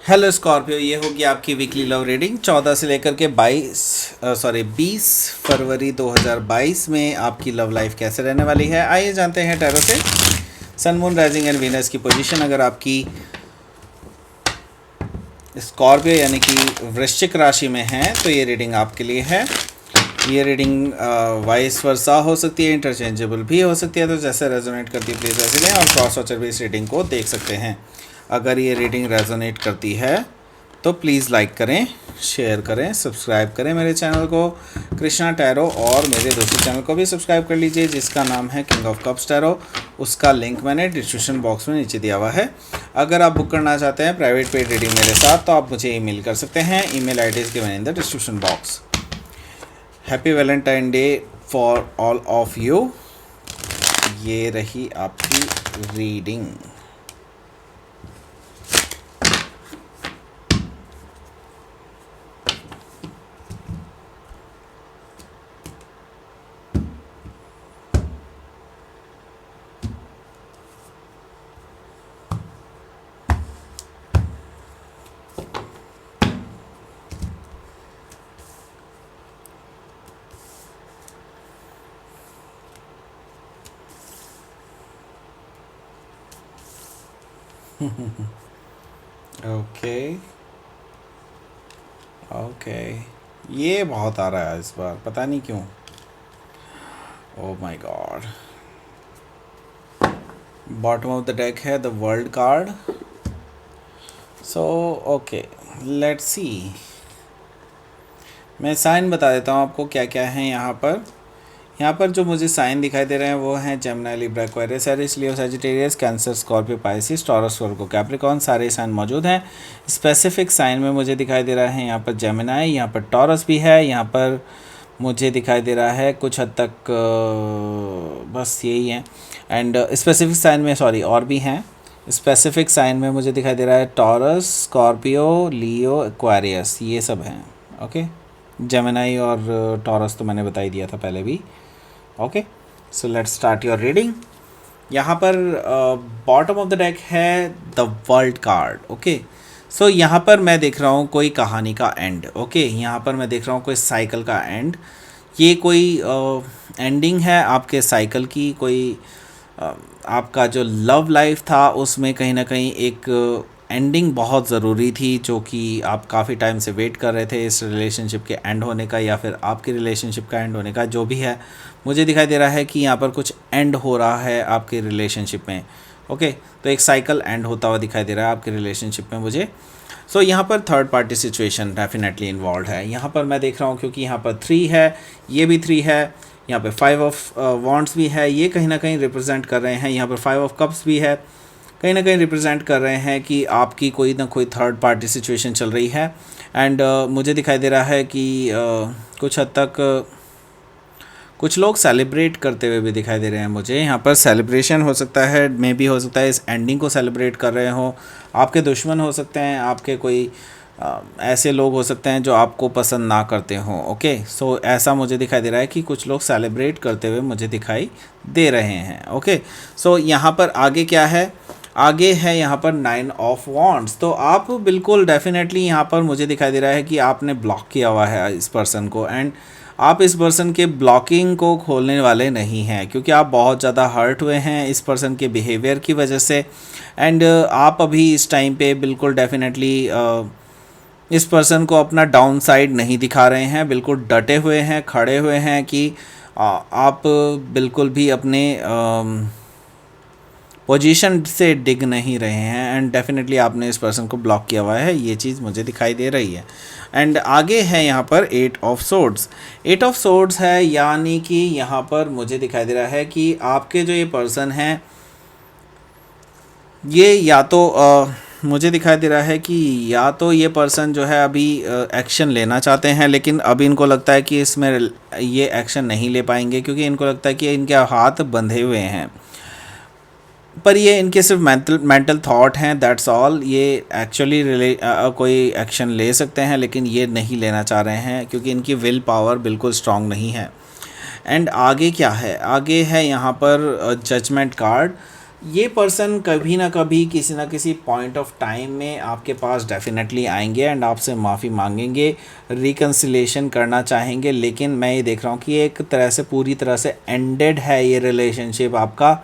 Hello Scorpio, ये होगी आपकी वीकली लव रीडिंग 14 से लेकर के 20 फरवरी 2022 में आपकी लव लाइफ कैसे रहने वाली है। आइए जानते हैं टैरो से। सन, मून, राइजिंग एंड वीनस की पोजीशन अगर आपकी स्कॉर्पियो यानी कि वृश्चिक राशि में है तो ये रीडिंग आपके लिए है। ये रीडिंग वाइस वर्सा हो सकती है, इंटरचेंजेबल भी हो सकती है, तो जैसे रेजोनेट करती है प्लीज़ वैसे लें और क्रॉस वॉचर भी इस रीडिंग को देख सकते हैं। अगर ये रीडिंग रेजोनेट करती है तो प्लीज़ लाइक करें, शेयर करें, सब्सक्राइब करें मेरे चैनल को कृष्णा टैरो, और मेरे दूसरे चैनल को भी सब्सक्राइब कर लीजिए जिसका नाम है किंग ऑफ कप्स टैरो। उसका लिंक मैंने डिस्क्रिप्शन बॉक्स में नीचे दिया हुआ है। अगर आप बुक करना चाहते हैं प्राइवेट पेड रीडिंग मेरे साथ तो आप मुझे ईमेल कर सकते हैं। Email I D is given in the description box. Happy Valentine day for all of you. ये रही आपकी रीडिंग। ओके ओके, ये बहुत आ रहा है इस बार, पता नहीं क्यों। Oh my God. Bottom of the deck है the world card. So okay, let's see. मैं साइन बता देता हूँ आपको क्या क्या है यहाँ पर। यहाँ पर जो मुझे साइन दिखाई दे रहे हैं वो हैं Gemini, Libra, Aquarius, Aries, Leo, Sagittarius, Cancer, Scorpio, Pisces, Taurus, Virgo, Capricorn, सारे साइन मौजूद हैं। स्पेसिफिक साइन में मुझे दिखाई दे रहा है यहाँ पर जेमिनी, यहाँ पर टॉरस भी है, यहाँ पर मुझे दिखाई दे रहा है कुछ हद तक बस यही है। एंड स्पेसिफिक साइन में सॉरी और भी हैं। स्पेसिफिक साइन में मुझे दिखाई दे रहा है टॉरस, स्कॉर्पियो, लियो, एक्वेरियस, ये सब हैं। ओके, जेमिनी और टॉरस तो मैंने बता ही दिया था पहले भी। Okay, so let's start your reading. यहाँ पर बॉटम ऑफ द डेक है the world card. Okay, so यहाँ पर मैं देख रहा हूँ कोई कहानी का एंड। ओके, यहाँ पर मैं देख रहा हूँ कोई साइकिल का एंड। ये कोई एंडिंग है आपके साइकिल की। कोई आपका जो लव लाइफ था उसमें कहीं ना कहीं एक एंडिंग बहुत ज़रूरी थी, जो कि आप काफ़ी टाइम से वेट कर रहे थे इस रिलेशनशिप के एंड होने का, या फिर आपकी रिलेशनशिप का एंड होने का, जो भी है। मुझे दिखाई दे रहा है कि यहाँ पर कुछ एंड हो रहा है आपकी रिलेशनशिप में। ओके, तो एक साइकिल एंड होता हुआ दिखाई दे रहा है आपकी रिलेशनशिप में मुझे। सो यहाँ पर third party situation definitely involve है। यहाँ पर मैं देख रहा हूँ क्योंकि यहाँ पर 3 है, ये भी 3 है, यहाँ पे 5 ऑफ वॉन्ड्स भी है, ये कहीं ना कहीं रिप्रेजेंट कर रहे हैं। यहाँ पर 5 ऑफ कप्स भी है, कहीं ना कहीं रिप्रेजेंट कर रहे हैं कि आपकी कोई ना कोई थर्ड पार्टी सिचुएशन चल रही है। एंड मुझे दिखाई दे रहा है कि कुछ हद तक कुछ लोग सेलिब्रेट करते हुए भी दिखाई दे रहे हैं मुझे। यहाँ पर सेलिब्रेशन हो सकता है, मे भी हो सकता है इस एंडिंग को सेलिब्रेट कर रहे हो। आपके दुश्मन हो सकते हैं, आपके कोई ऐसे लोग हो सकते हैं जो आपको पसंद ना करते हों। ओके, सो ऐसा मुझे दिखाई दे रहा है कि कुछ लोग सेलिब्रेट करते हुए मुझे दिखाई दे रहे हैं। ओके, सो यहाँ पर आगे क्या है? आगे है यहाँ पर 9 ऑफ वॉन्ड्स। तो आप बिल्कुल डेफिनेटली यहाँ पर मुझे दिखाई दे रहा है कि आपने ब्लॉक किया हुआ है इस पर्सन को, एंड आप इस पर्सन के ब्लॉकिंग को खोलने वाले नहीं हैं क्योंकि आप बहुत ज़्यादा हर्ट हुए हैं इस पर्सन के बिहेवियर की वजह से। एंड आप अभी इस टाइम पे बिल्कुल डेफिनेटली इस पर्सन को अपना डाउन साइड नहीं दिखा रहे हैं, बिल्कुल डटे हुए हैं, खड़े हुए हैं कि आप बिल्कुल भी अपने पोजीशन से डिग नहीं रहे हैं। एंड डेफिनेटली आपने इस पर्सन को ब्लॉक किया हुआ है, ये चीज़ मुझे दिखाई दे रही है। एंड आगे है यहाँ पर 8 ऑफ सोर्ड्स। 8 ऑफ सोर्ड्स है, यानी कि यहाँ पर मुझे दिखाई दे रहा है कि आपके जो ये पर्सन हैं ये या तो मुझे दिखाई दे रहा है कि या तो ये पर्सन जो है अभी एक्शन लेना चाहते हैं, लेकिन अभी इनको लगता है कि इसमें ये एक्शन नहीं ले पाएंगे क्योंकि इनको लगता है कि इनके हाथ बंधे हुए हैं। पर ये इनके सिर्फ मेंटल थॉट हैं, दैट्स ऑल। ये एक्चुअली कोई एक्शन ले सकते हैं लेकिन ये नहीं लेना चाह रहे हैं क्योंकि इनकी विल पावर बिल्कुल स्ट्रांग नहीं है। एंड आगे क्या है? आगे है यहाँ पर जजमेंट कार्ड। ये पर्सन कभी ना कभी किसी ना किसी पॉइंट ऑफ टाइम में आपके पास डेफिनेटली आएंगे एंड आपसे माफ़ी मांगेंगे, रिकन्सिलेशन करना चाहेंगे, लेकिन मैं ये देख रहा हूँ कि एक तरह से पूरी तरह से एंडेड है ये रिलेशनशिप आपका,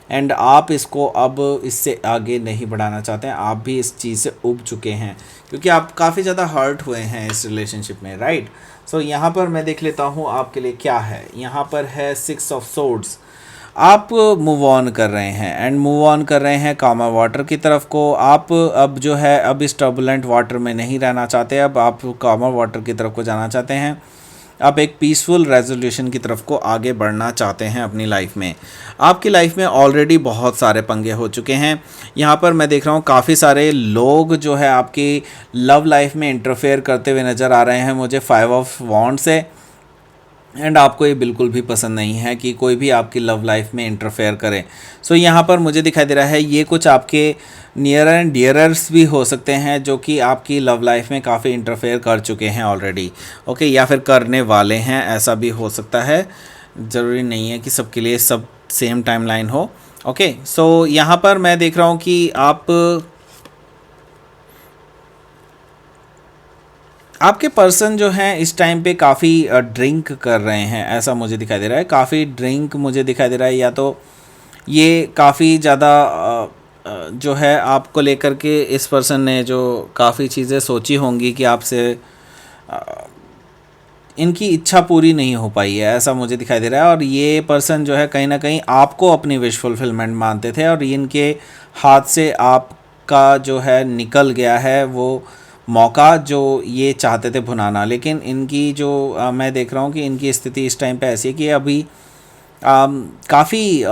एंड आप इसको अब इससे आगे नहीं बढ़ाना चाहते हैं। आप भी इस चीज़ से उब चुके हैं क्योंकि आप काफ़ी ज़्यादा हर्ट हुए हैं इस रिलेशनशिप में, राइट। सो यहाँ पर मैं देख लेता हूँ आपके लिए क्या है। यहाँ पर है 6 ऑफ सोर्ड्स। आप मूव ऑन कर रहे हैं एंड मूव ऑन कर रहे हैं कामा वाटर की तरफ को। आप अब जो है अब इस टर्बुलेंट वाटर में नहीं रहना चाहते, अब आप कामा वाटर की तरफ को जाना चाहते हैं। आप एक पीसफुल रेजोल्यूशन की तरफ को आगे बढ़ना चाहते हैं अपनी लाइफ में। आपकी लाइफ में ऑलरेडी बहुत सारे पंगे हो चुके हैं। यहाँ पर मैं देख रहा हूँ काफ़ी सारे लोग जो है आपकी लव लाइफ में इंटरफेयर करते हुए नज़र आ रहे हैं मुझे 5 ऑफ वॉन्ड्स से, एंड आपको ये बिल्कुल भी पसंद नहीं है कि कोई भी आपकी लव लाइफ में इंटरफेयर करे। सो यहाँ पर मुझे दिखाई दे रहा है ये कुछ आपके नियर एंड डियरर्स भी हो सकते हैं जो कि आपकी लव लाइफ में काफ़ी इंटरफेयर कर चुके हैं ऑलरेडी, ओके, या फिर करने वाले हैं, ऐसा भी हो सकता है। ज़रूरी नहीं है कि सबके लिए सब सेम टाइमलाइन हो, ओके। सो यहाँ पर मैं देख रहा हूँ कि आपके पर्सन जो हैं इस टाइम पे काफ़ी ड्रिंक कर रहे हैं, ऐसा मुझे दिखाई दे रहा है। काफ़ी ड्रिंक मुझे दिखाई दे रहा है, या तो ये काफ़ी ज़्यादा जो है आपको लेकर के इस पर्सन ने जो काफ़ी चीज़ें सोची होंगी कि आपसे इनकी इच्छा पूरी नहीं हो पाई है, ऐसा मुझे दिखाई दे रहा है। और ये पर्सन जो है कहीं ना कहीं आपको अपनी विश फुलफिलमेंट मानते थे और इनके हाथ से आपका जो है निकल गया है वो मौका जो ये चाहते थे भुनाना। लेकिन इनकी जो मैं देख रहा हूँ कि इनकी स्थिति इस टाइम पे ऐसी है कि अभी काफ़ी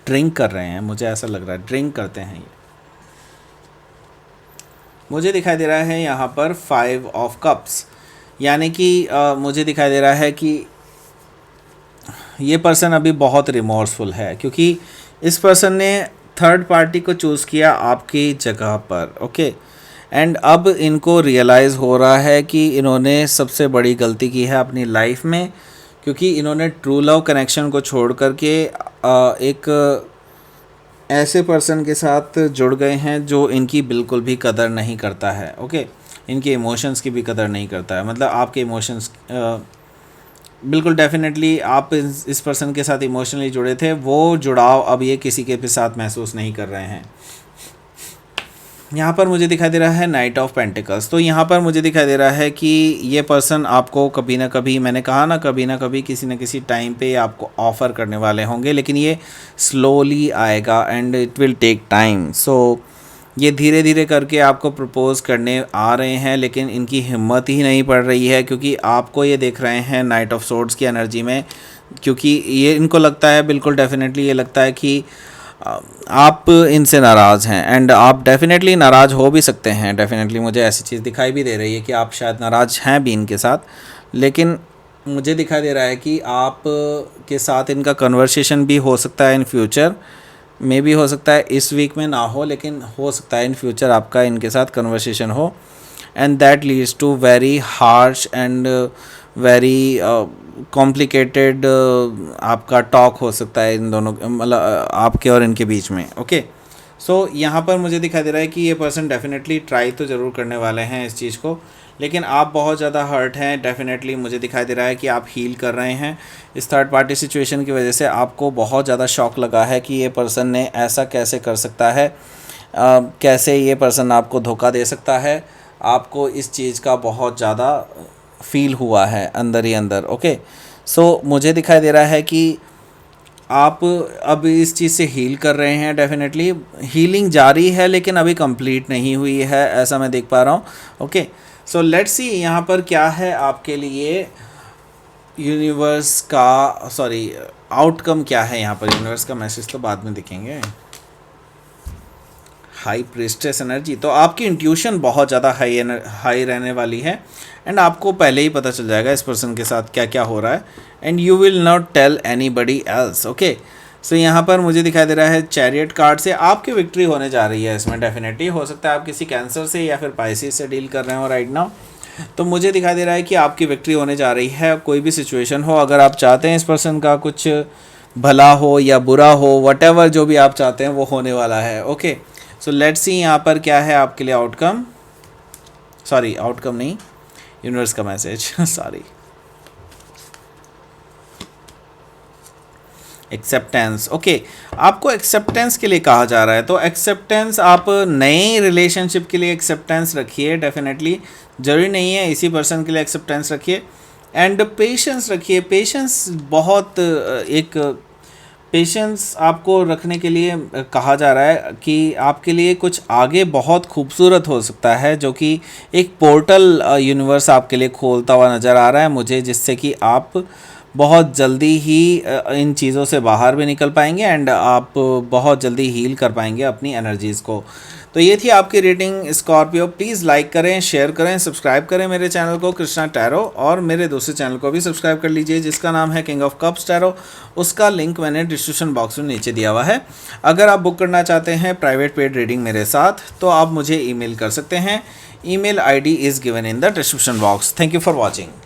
ड्रिंक कर रहे हैं, मुझे ऐसा लग रहा है ड्रिंक करते हैं ये। मुझे दिखाई दे रहा है यहाँ पर 5 ऑफ कप्स, यानी कि मुझे दिखाई दे रहा है कि ये पर्सन अभी बहुत रिमोर्सफुल है क्योंकि इस पर्सन ने थर्ड पार्टी को चूज़ किया आपकी जगह पर, ओके। एंड अब इनको रियलाइज़ हो रहा है कि इन्होंने सबसे बड़ी गलती की है अपनी लाइफ में, क्योंकि इन्होंने ट्रू लव कनेक्शन को छोड़ करके एक ऐसे पर्सन के साथ जुड़ गए हैं जो इनकी बिल्कुल भी कदर नहीं करता है, ओके। इनके इमोशंस की भी कदर नहीं करता है, मतलब आपके इमोशंस बिल्कुल डेफिनेटली आप इस पर्सन के साथ इमोशनली जुड़े थे, वो जुड़ाव अब ये किसी के भी साथ महसूस नहीं कर रहे हैं। यहाँ पर मुझे दिखाई दे रहा है नाइट ऑफ पेंटिकल्स। तो यहाँ पर मुझे दिखाई दे रहा है कि ये पर्सन आपको कभी ना कभी, मैंने कहा ना कभी ना कभी किसी न किसी टाइम पे आपको ऑफ़र करने वाले होंगे, लेकिन ये स्लोली आएगा and it will take time. So ये धीरे धीरे करके आपको प्रपोज़ करने आ रहे हैं, लेकिन इनकी हिम्मत ही नहीं पड़ रही है क्योंकि आपको ये देख रहे हैं नाइट ऑफ सोर्ड्स की एनर्जी में, क्योंकि ये इनको लगता है, बिल्कुल डेफिनेटली ये लगता है कि आप इनसे नाराज़ हैं एंड आप डेफिनेटली नाराज़ हो भी सकते हैं। डेफिनेटली मुझे ऐसी चीज़ दिखाई भी दे रही है कि आप शायद नाराज़ हैं भी इनके साथ, लेकिन मुझे दिखाई दे रहा है कि आप के साथ इनका कन्वर्सेशन भी हो सकता है इन फ्यूचर, मे भी हो सकता है इस वीक में ना हो, लेकिन हो सकता है इन फ्यूचर आपका इनके साथ कन्वर्सेशन हो, and that leads to very harsh and very complicated आपका टॉक हो सकता है इन दोनों, मतलब आपके और इनके बीच में, ओके। सो यहाँ पर मुझे दिखाई दे रहा है कि ये पर्सन डेफिनेटली ट्राई तो ज़रूर करने वाले हैं इस चीज़ को, लेकिन आप बहुत ज़्यादा हर्ट हैं। डेफिनेटली मुझे दिखाई दे रहा है कि आप हील कर रहे हैं इस थर्ड पार्टी सिचुएशन की वजह से। आपको बहुत ज़्यादा शॉक लगा है कि ये पर्सन ने ऐसा कैसे कर सकता है, कैसे ये पर्सन आपको धोखा दे सकता है। आपको इस चीज़ का बहुत ज़्यादा फील हुआ है अंदर ही अंदर, ओके। सो मुझे दिखाई दे रहा है कि आप अब इस चीज़ से हील कर रहे हैं। डेफिनेटली हीलिंग जारी है लेकिन अभी कंप्लीट नहीं हुई है, ऐसा मैं देख पा रहा हूँ, ओके। सो लेट्स सी यहाँ पर क्या है आपके लिए यूनिवर्स का, सॉरी आउटकम क्या है यहाँ पर। यूनिवर्स का मैसेज तो बाद में दिखेंगे। हाई प्रीस्टेस एनर्जी, तो आपकी इंट्यूशन बहुत ज़्यादा हाई रहने वाली है एंड आपको पहले ही पता चल जाएगा इस पर्सन के साथ क्या क्या हो रहा है, and you will not tell anybody else, okay. So यहाँ पर मुझे दिखाई दे रहा है चैरियट कार्ड से आपकी विक्ट्री होने जा रही है इसमें। डेफिनेटली हो सकता है आप किसी कैंसर से या फिर पाइसिस से डील कर रहे हो राइट नाउ, तो मुझे दिखाई दे रहा है कि आपकी विक्ट्री होने जा रही है। कोई भी सिचुएशन हो, अगर आप चाहते हैं इस पर्सन का कुछ भला हो या बुरा हो, व्हाटएवर जो भी आप चाहते हैं वो होने वाला है। ओके, सो लेट्स सी यहाँ पर क्या है आपके लिए आउटकम, सॉरी आउटकम नहीं, यूनिवर्स का मैसेज सॉरी, एक्सेप्टेंस। ओके, आपको एक्सेप्टेंस के लिए कहा जा रहा है, तो एक्सेप्टेंस आप नए रिलेशनशिप के लिए एक्सेप्टेंस रखिए, डेफिनेटली ज़रूरी नहीं है इसी पर्सन के लिए एक्सेप्टेंस रखिए। एंड पेशेंस रखिए, पेशेंस बहुत एक पेशेंस आपको रखने के लिए कहा जा रहा है कि आपके लिए कुछ आगे बहुत खूबसूरत हो सकता है, जो कि एक पोर्टल यूनिवर्स आपके लिए खोलता हुआ नज़र आ रहा है मुझे, जिससे कि आप बहुत जल्दी ही इन चीज़ों से बाहर भी निकल पाएंगे एंड आप बहुत जल्दी हील कर पाएंगे अपनी एनर्जीज़ को। तो ये थी आपकी रीडिंग स्कॉर्पियो। प्लीज़ लाइक करें, शेयर करें, सब्सक्राइब करें मेरे चैनल को कृष्णा टैरो, और मेरे दूसरे चैनल को भी सब्सक्राइब कर लीजिए जिसका नाम है किंग ऑफ कप्स टैरो। उसका लिंक मैंने डिस्क्रिप्शन बॉक्स में नीचे दिया हुआ है। अगर आप बुक करना चाहते हैं प्राइवेट पेड रीडिंग मेरे साथ, तो आप मुझे ईमेल कर सकते हैं। Email ID is given in the description box. Thank you for watching.